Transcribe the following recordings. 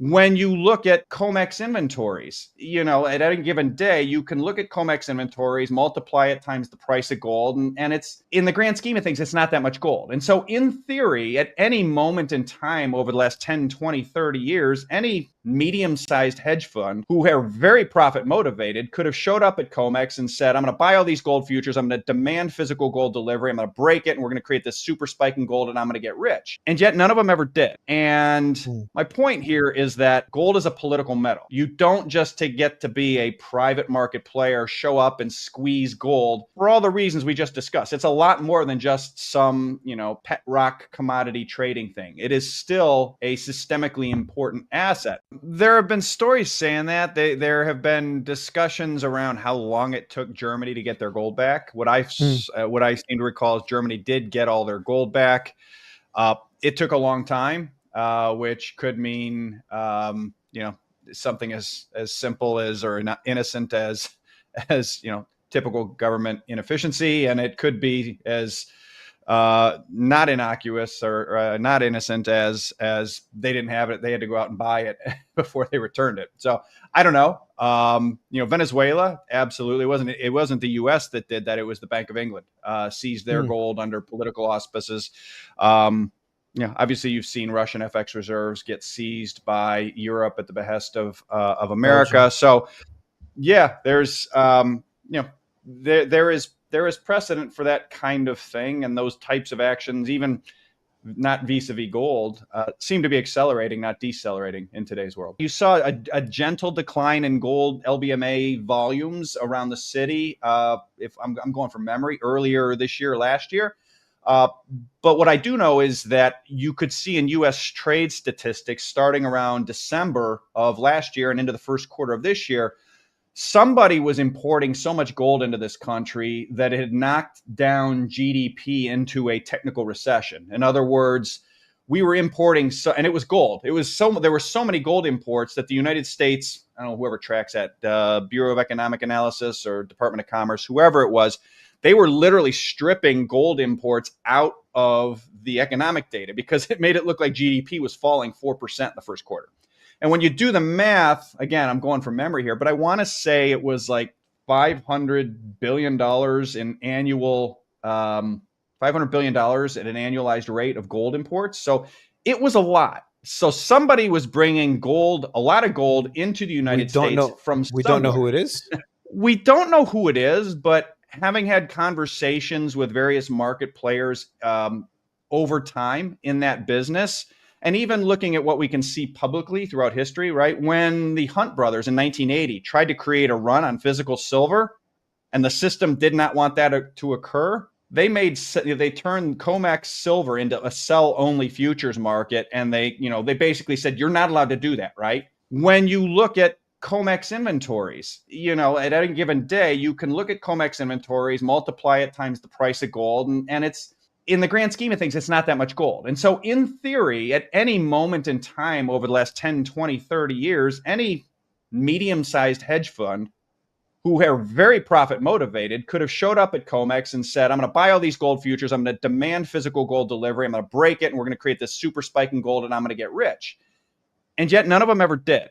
When you look at COMEX inventories, at any given day, you can look at COMEX inventories, multiply it times the price of gold, and it's, in the grand scheme of things, it's not that much gold. And so in theory, at any moment in time over the last 10, 20, 30 years, any medium-sized hedge fund who are very profit motivated could have showed up at COMEX and said, I'm going to buy all these gold futures, I'm going to demand physical gold delivery, I'm going to break it, and we're going to create this super spike in gold, and I'm going to get rich. And yet none of them ever did. And my point here is that gold is a political metal. You don't just get to be a private market player, show up and squeeze gold for all the reasons we just discussed. It's a lot more than just some, pet rock commodity trading thing. It is still a systemically important asset. There have been stories saying that. There have been discussions around how long it took Germany to get their gold back. What I seem to recall is Germany did get all their gold back. It took a long time. Which could mean, something as simple as, or not innocent as typical government inefficiency. And it could be as not innocuous or not innocent as they didn't have it. They had to go out and buy it before they returned it. So I don't know. Venezuela, absolutely it wasn't the U.S. that did that. It was the Bank of England, seized their gold under political auspices. Obviously, you've seen Russian FX reserves get seized by Europe at the behest of America. Belgium. So, yeah, there's there is precedent for that kind of thing, and those types of actions, even not vis-a-vis gold, seem to be accelerating, not decelerating in today's world. You saw a gentle decline in gold LBMA volumes around the city. If I'm going from memory, earlier this year, last year. But what I do know is that you could see in U.S. trade statistics starting around December of last year and into the first quarter of this year, somebody was importing so much gold into this country that it had knocked down GDP into a technical recession. In other words, we were importing, and it was gold. There were so many gold imports that the United States, I don't know, whoever tracks that, Bureau of Economic Analysis or Department of Commerce, whoever it was, they were literally stripping gold imports out of the economic data because it made it look like GDP was falling 4% in the first quarter. And when you do the math, again, I'm going from memory here, but I want to say it was like $500 billion in annual, $500 billion at an annualized rate of gold imports. So it was a lot. So somebody was bringing gold, a lot of gold, into the United States from somewhere. We don't know who it is? We don't know who it is, but having had conversations with various market players over time in that business, and even looking at what we can see publicly throughout history, right? When the Hunt brothers in 1980 tried to create a run on physical silver, and the system did not want that to occur, they turned COMEX silver into a sell-only futures market, and they basically said, you're not allowed to do that, right? When you look at COMEX inventories, at any given day, you can look at COMEX inventories, multiply it times the price of gold, and it's, in the grand scheme of things, it's not that much gold. And so in theory, at any moment in time over the last 10, 20, 30 years, any medium-sized hedge fund who are very profit motivated could have showed up at COMEX and said, I'm going to buy all these gold futures, I'm going to demand physical gold delivery, I'm going to break it, and we're going to create this super spike in gold, and I'm going to get rich. And yet none of them ever did.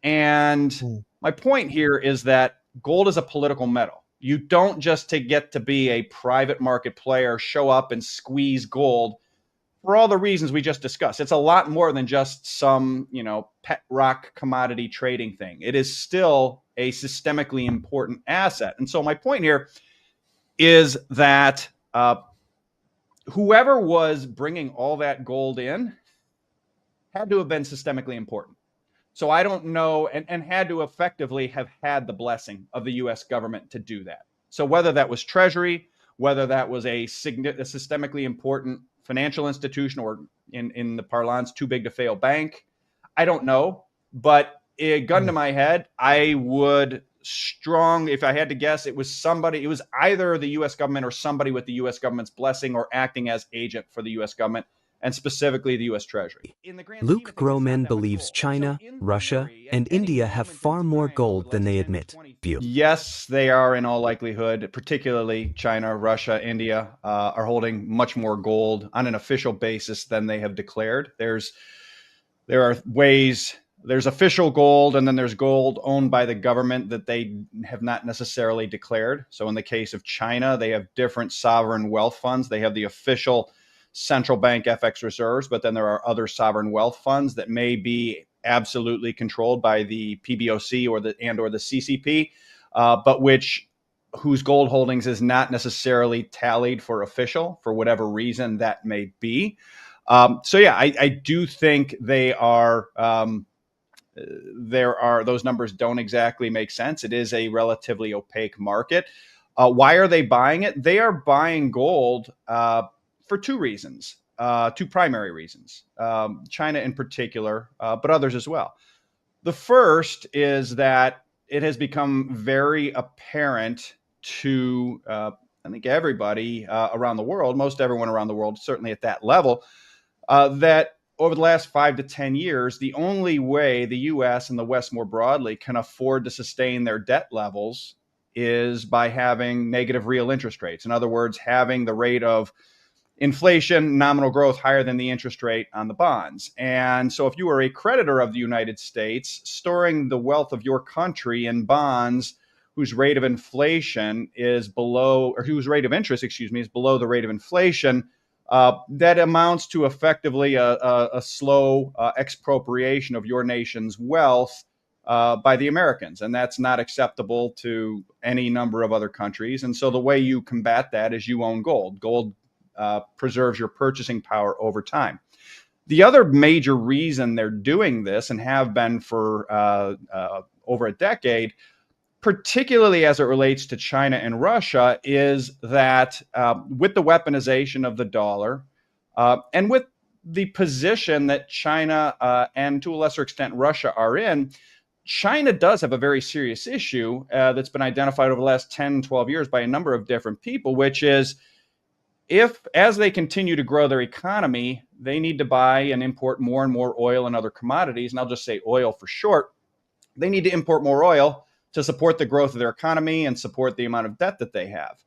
And my point here is that gold is a political metal. You don't just get to be a private market player, show up and squeeze gold for all the reasons we just discussed. It's a lot more than just some, pet rock commodity trading thing. It is still a systemically important asset. And so my point here is that whoever was bringing all that gold in had to have been systemically important. So I don't know, and had to effectively have had the blessing of the U.S. government to do that. So whether that was Treasury, whether that was a systemically important financial institution, or in the parlance, too big to fail bank, I don't know. But a gun to my head, I would if I had to guess, it was either the U.S. government or somebody with the U.S. government's blessing or acting as agent for the U.S. government, and specifically the U.S. Treasury. Luke Gromen believes China, Russia, and India have far more gold than they admit. Yes, they are in all likelihood, particularly China, Russia, India, are holding much more gold on an official basis than they have declared. There are ways there's official gold, and then there's gold owned by the government that they have not necessarily declared. So in the case of China, they have different sovereign wealth funds. They have the official central bank FX reserves, but then there are other sovereign wealth funds that may be absolutely controlled by the PBOC or the CCP, but whose gold holdings is not necessarily tallied for official for whatever reason that may be. So yeah, I do think they are. Those numbers don't exactly make sense. It is a relatively opaque market. Why are they buying it? They are buying gold for two reasons, two primary reasons. China in particular, but others as well. The first is that it has become very apparent to, I think, everybody around the world, most everyone around the world, certainly at that level, that over the last 5 to 10 years, the only way the US and the West more broadly can afford to sustain their debt levels is by having negative real interest rates. In other words, having the rate of inflation, nominal growth higher than the interest rate on the bonds. And so if you are a creditor of the United States, storing the wealth of your country in bonds whose rate of inflation is below, or whose rate of interest, is below the rate of inflation, that amounts to effectively a slow expropriation of your nation's wealth by the Americans. And that's not acceptable to any number of other countries. And so the way you combat that is you own gold. Gold preserves your purchasing power over time. The other major reason they're doing this, and have been for over a decade, particularly as it relates to China and Russia, is that with the weaponization of the dollar and with the position that China and to a lesser extent Russia are in, China does have a very serious issue that's been identified over the last 10, 12 years by a number of different people, which is if, as they continue to grow their economy, they need to buy and import more and more oil and other commodities, and I'll just say oil for short, they need to import more oil to support the growth of their economy and support the amount of debt that they have.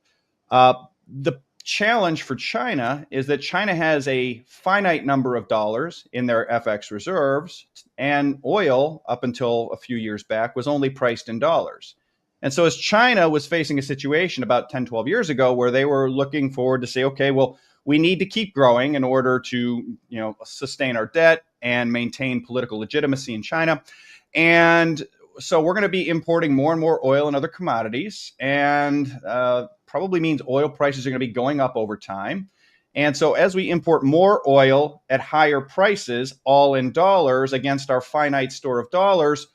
The challenge for China is that China has a finite number of dollars in their FX reserves, and oil, up until a few years back, was only priced in dollars. And so as China was facing a situation about 10, 12 years ago where they were looking forward to say, okay, well, we need to keep growing in order to, sustain our debt and maintain political legitimacy in China. And so we're going to be importing more and more oil and other commodities, and probably means oil prices are going to be going up over time. And so as we import more oil at higher prices, all in dollars against our finite store of dollars,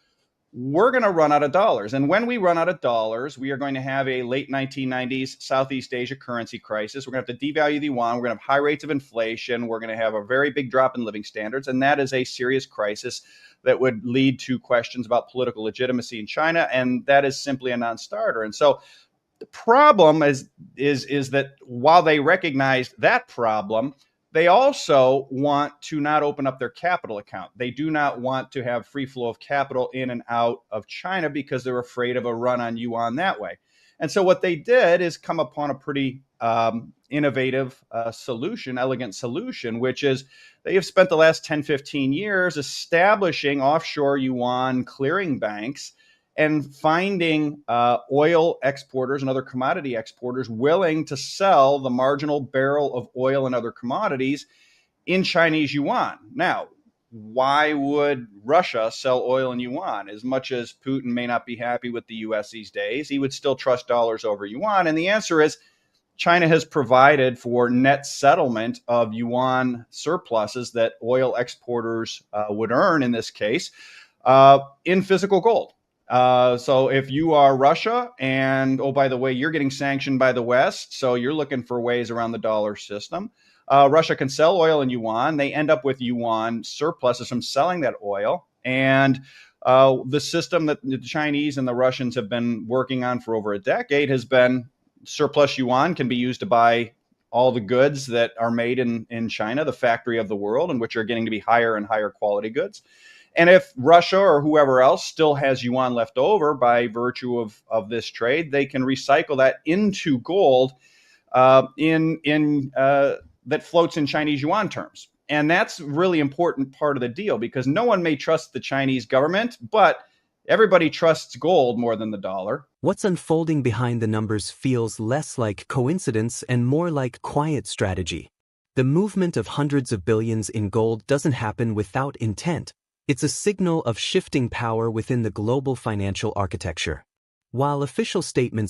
we're going to run out of dollars. And when we run out of dollars, we are going to have a late 1990s Southeast Asia currency crisis. We're going to have to devalue the yuan. We're going to have high rates of inflation. We're going to have a very big drop in living standards. And that is a serious crisis that would lead to questions about political legitimacy in China. And that is simply a non-starter. And so the problem is that while they recognize that problem, they also want to not open up their capital account. They do not want to have free flow of capital in and out of China because they're afraid of a run on yuan that way. And so what they did is come upon a pretty innovative solution, elegant solution, which is they have spent the last 10, 15 years establishing offshore yuan clearing banks and finding oil exporters and other commodity exporters willing to sell the marginal barrel of oil and other commodities in Chinese yuan. Now, why would Russia sell oil in yuan? As much as Putin may not be happy with the US these days, he would still trust dollars over yuan. And the answer is China has provided for net settlement of yuan surpluses that oil exporters would earn in this case in physical gold. So if you are Russia and, oh, by the way, you're getting sanctioned by the West, so you're looking for ways around the dollar system, Russia can sell oil in yuan. They end up with yuan surpluses from selling that oil. And the system that the Chinese and the Russians have been working on for over a decade has been surplus yuan can be used to buy all the goods that are made in China, the factory of the world, and which are getting to be higher and higher quality goods. And if Russia or whoever else still has yuan left over by virtue of this trade, they can recycle that into gold that floats in Chinese yuan terms. And that's a really important part of the deal, because no one may trust the Chinese government, but everybody trusts gold more than the dollar. What's unfolding behind the numbers feels less like coincidence and more like quiet strategy. The movement of hundreds of billions in gold doesn't happen without intent. It's a signal of shifting power within the global financial architecture. While official statements